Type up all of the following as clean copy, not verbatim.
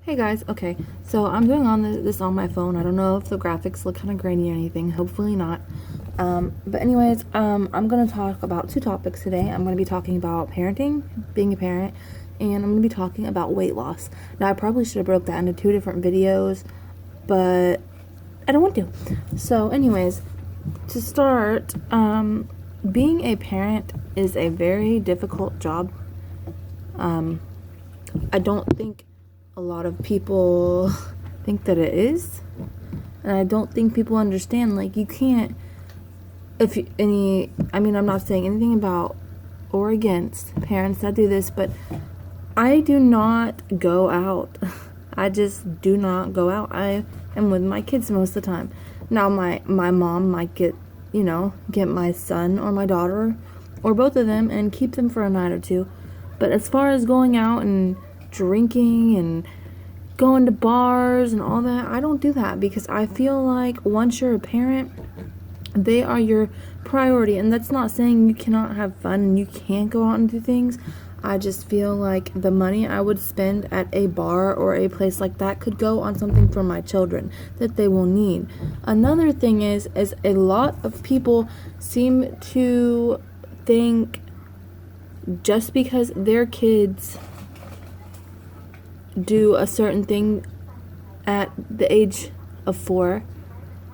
Hey guys, okay, so I'm doing this on my phone. I don't know if the graphics look kind of grainy or anything. Hopefully not. But anyways, I'm going to talk about two topics today. I'm going to be talking about parenting, being a parent, and I'm going to be talking about weight loss. Now, I probably should have broke that into two different videos, but I don't want to. So anyways, to start, being a parent is a very difficult job. I don't think a lot of people think that it is, and I don't think people understand, like, you can't, I'm not saying anything about or against parents that do this, but I do not go out. I just do not go out. I am with my kids most of the time. Now, my mom might get my son or my daughter or both of them and keep them for a night or two, but as far as going out and drinking and going to bars and all that, I don't do that, because I feel like once you're a parent, they are your priority. And that's not saying you cannot have fun and you can't go out and do things. I just feel like the money I would spend at a bar or a place like that could go on something for my children that they will need. Another thing is a lot of people seem to think just because their kids do a certain thing at the age of 4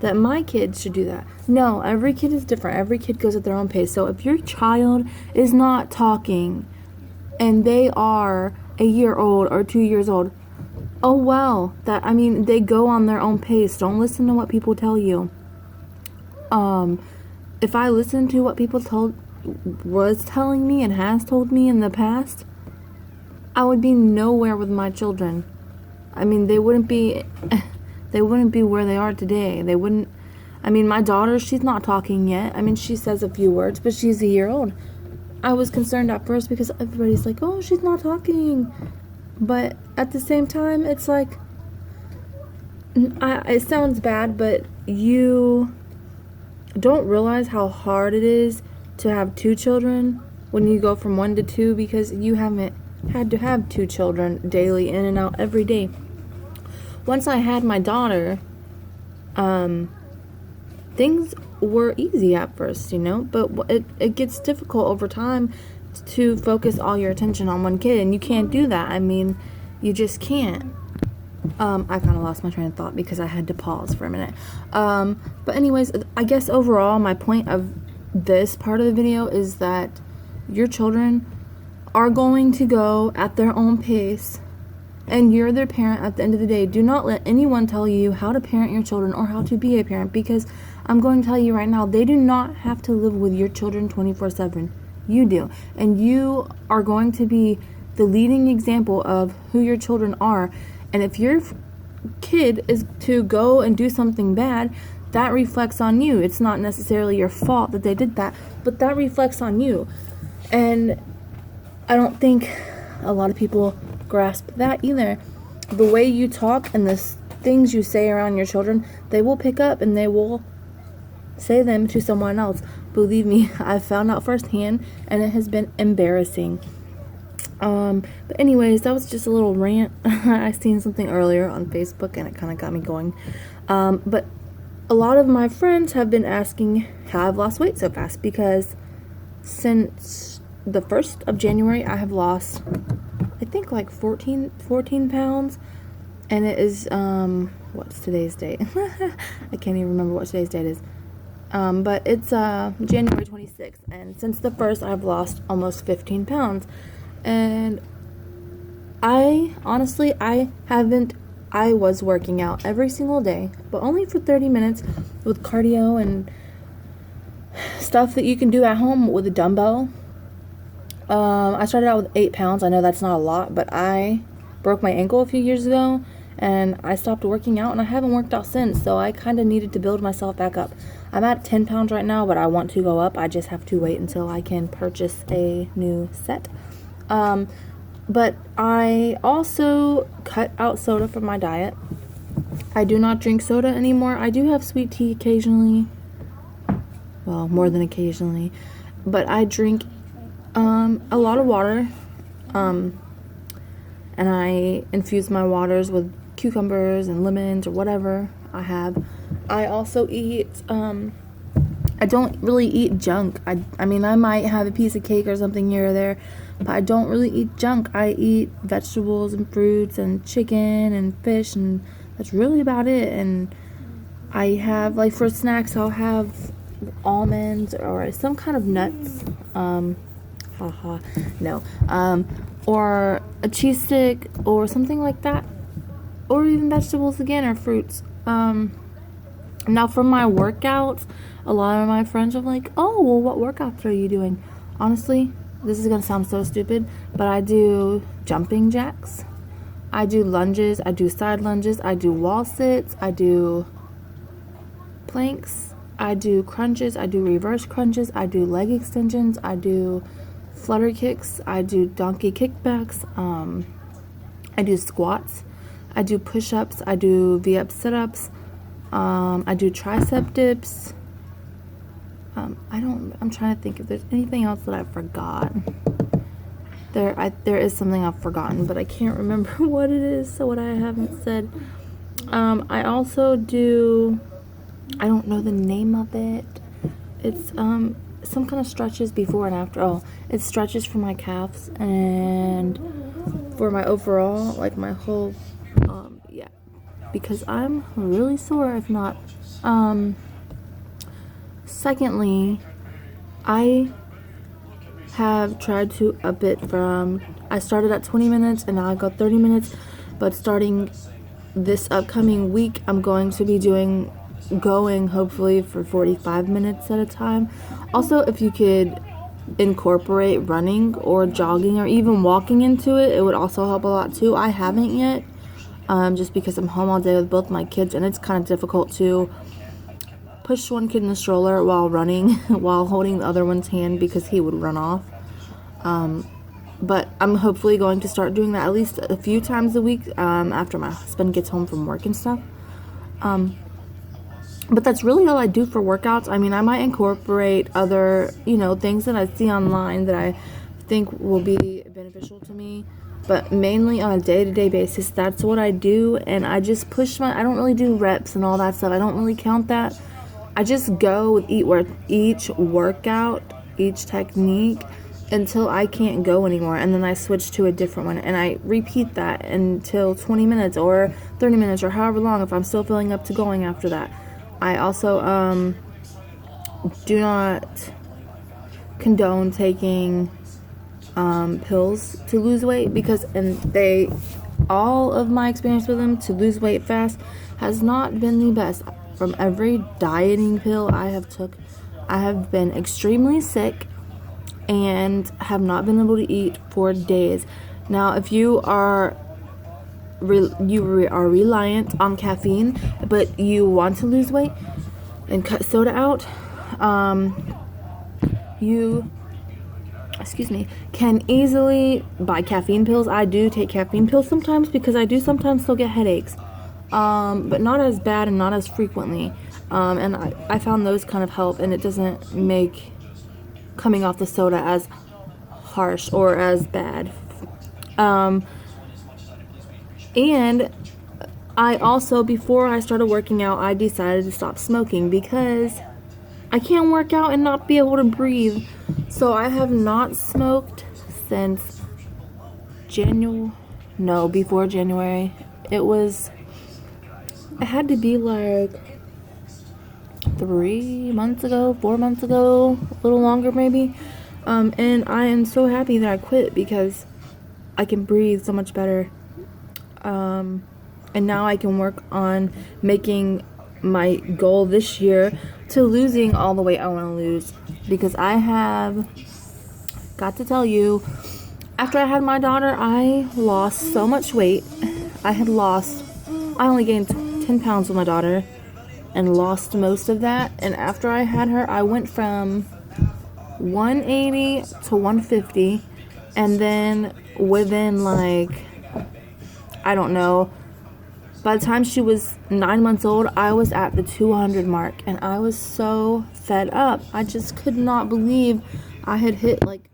that my kids should do that. No, every kid is different. Every kid goes at their own pace. So if your child is not talking and they are a year old or 2 years old, oh well, they go on their own pace. Don't listen to what people tell you. If I listen to what people was telling me and has told me in the past, I would be nowhere with my children. They wouldn't be where they are today. They wouldn't. My daughter, she's not talking yet. She says a few words, but she's a year old. I was concerned at first because everybody's like, oh, she's not talking. But at the same time, it's like, it sounds bad, but you don't realize how hard it is to have 2 children when you go from 1 to 2, because you haven't had to have 2 children daily, in and out every day. Once I had my daughter, things were easy at first, but it gets difficult over time to focus all your attention on one kid, and you can't do that. You just can't. I kind of lost my train of thought because I had to pause for a minute. But anyways, I guess overall my point of this part of the video is that your children are going to go at their own pace, and you're their parent at the end of the day. Do not let anyone tell you how to parent your children or how to be a parent, because I'm going to tell you right now, they do not have to live with your children 24/7. You do. And you are going to be the leading example of who your children are. And if your kid is to go and do something bad, that reflects on you. It's not necessarily your fault that they did that, but that reflects on you. And I don't think a lot of people grasp that either. The way you talk and the things you say around your children, they will pick up and they will say them to someone else. Believe me, I've found out firsthand, and it has been embarrassing. But anyways, that was just a little rant. I seen something earlier on Facebook and it kind of got me going. But a lot of my friends have been asking how I've lost weight so fast, because since the 1st of January, I have lost, I think, like 14 pounds, and it is, what's today's date? I can't even remember what today's date is, but it's, January 26th, and since the 1st, I've lost almost 15 pounds, and I was working out every single day, but only for 30 minutes with cardio and stuff that you can do at home with a dumbbell. I started out with 8 pounds. I know that's not a lot, but I broke my ankle a few years ago, and I stopped working out, and I haven't worked out since, so I kind of needed to build myself back up. I'm at 10 pounds right now, but I want to go up. I just have to wait until I can purchase a new set. But I also cut out soda from my diet. I do not drink soda anymore. I do have sweet tea occasionally. Well, more than occasionally. But I drink a lot of water. and I infuse my waters with cucumbers and lemons or whatever I have. I also eat, I don't really eat junk. I mean, I might have a piece of cake or something here or there, but I don't really eat junk. I eat vegetables and fruits and chicken and fish, and that's really about it. And I have, like, for snacks, I'll have almonds or some kind of nuts. No. Or a cheese stick or something like that. Or even vegetables again, or fruits. Now for my workouts, a lot of my friends are like, oh, well, what workouts are you doing? Honestly, this is gonna sound so stupid, but I do jumping jacks, I do lunges, I do side lunges, I do wall sits, I do planks, I do crunches, I do reverse crunches, I do leg extensions, I do flutter kicks, I do donkey kickbacks, I do squats, I do push-ups, I do V-up sit-ups, I do tricep dips. I'm trying to think if there's anything else that I forgot. There is something I've forgotten, but I can't remember what it is, so what I haven't said. I also do, I don't know the name of it. It's, some kind of stretches before and after. Oh, it's stretches for my calves and for my overall, like my whole, yeah, because I'm really sore if not. Secondly, I have tried to up it from, I started at 20 minutes and now I got 30 minutes, but starting this upcoming week, I'm going to be going hopefully for 45 minutes at a time. Also, if you could incorporate running or jogging or even walking into it, it would also help a lot too. I haven't yet, just because I'm home all day with both my kids, and it's kind of difficult to push one kid in the stroller while running, while holding the other one's hand because he would run off. But I'm hopefully going to start doing that at least a few times a week, after my husband gets home from work and stuff. But that's really all I do for workouts. I mean, I might incorporate other, things that I see online that I think will be beneficial to me. But mainly on a day-to-day basis, that's what I do. And I just push I don't really do reps and all that stuff. I don't really count that. I just go with each workout, each technique, until I can't go anymore. And then I switch to a different one. And I repeat that until 20 minutes or 30 minutes or however long if I'm still feeling up to going after that. I also do not condone taking pills to lose weight, because all of my experience with them to lose weight fast has not been the best. From every dieting pill I have took, I have been extremely sick and have not been able to eat for days. Now, if you are reliant on caffeine, but you want to lose weight and cut soda out, you can easily buy caffeine pills. I do take caffeine pills sometimes because I do sometimes still get headaches, but not as bad and not as frequently, and I found those kind of help, and it doesn't make coming off the soda as harsh or as bad. And I also, before I started working out, I decided to stop smoking because I can't work out and not be able to breathe. So I have not smoked since before January. It had to be like 4 months ago, a little longer maybe. And I am so happy that I quit because I can breathe so much better. And now I can work on making my goal this year to losing all the weight I want to lose, because I have got to tell you, after I had my daughter, I lost so much weight. I only gained 10 pounds with my daughter and lost most of that. And after I had her, I went from 180 to 150, and then within I don't know, by the time she was 9 months old, I was at the 200 mark, and I was so fed up. I just could not believe I had hit like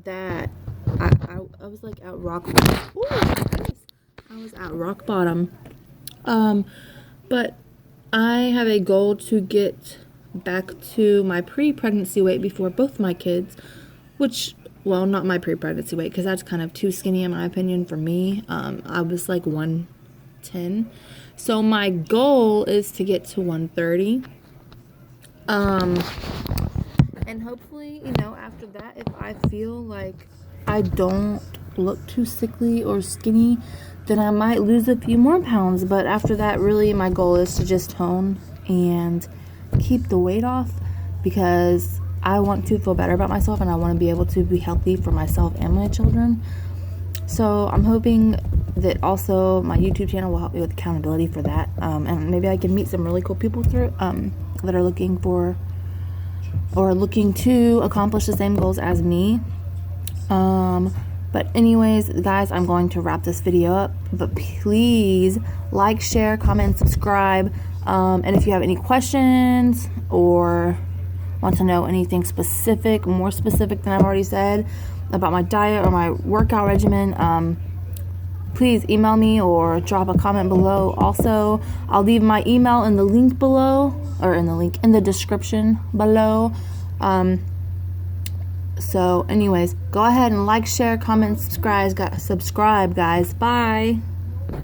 that. I was like at rock bottom. I was at rock bottom. But I have a goal to get back to my pre-pregnancy weight before both my kids, which, well, not my pre-pregnancy weight, because that's kind of too skinny in my opinion for me. I was like 110. So my goal is to get to 130. And hopefully, after that, if I feel like I don't look too sickly or skinny, then I might lose a few more pounds. But after that, really, my goal is to just tone and keep the weight off, because I want to feel better about myself and I want to be able to be healthy for myself and my children. So I'm hoping that also my YouTube channel will help me with accountability for that. And maybe I can meet some really cool people through that are looking for or looking to accomplish the same goals as me. But anyways, guys, I'm going to wrap this video up. But please like, share, comment, and subscribe. And if you have any questions or want to know anything specific, more specific than I've already said about my diet or my workout regimen, please email me or drop a comment below. Also, I'll leave my email in the link below, or in the description below. So anyways, go ahead and like, share, comment, subscribe, guys. Bye.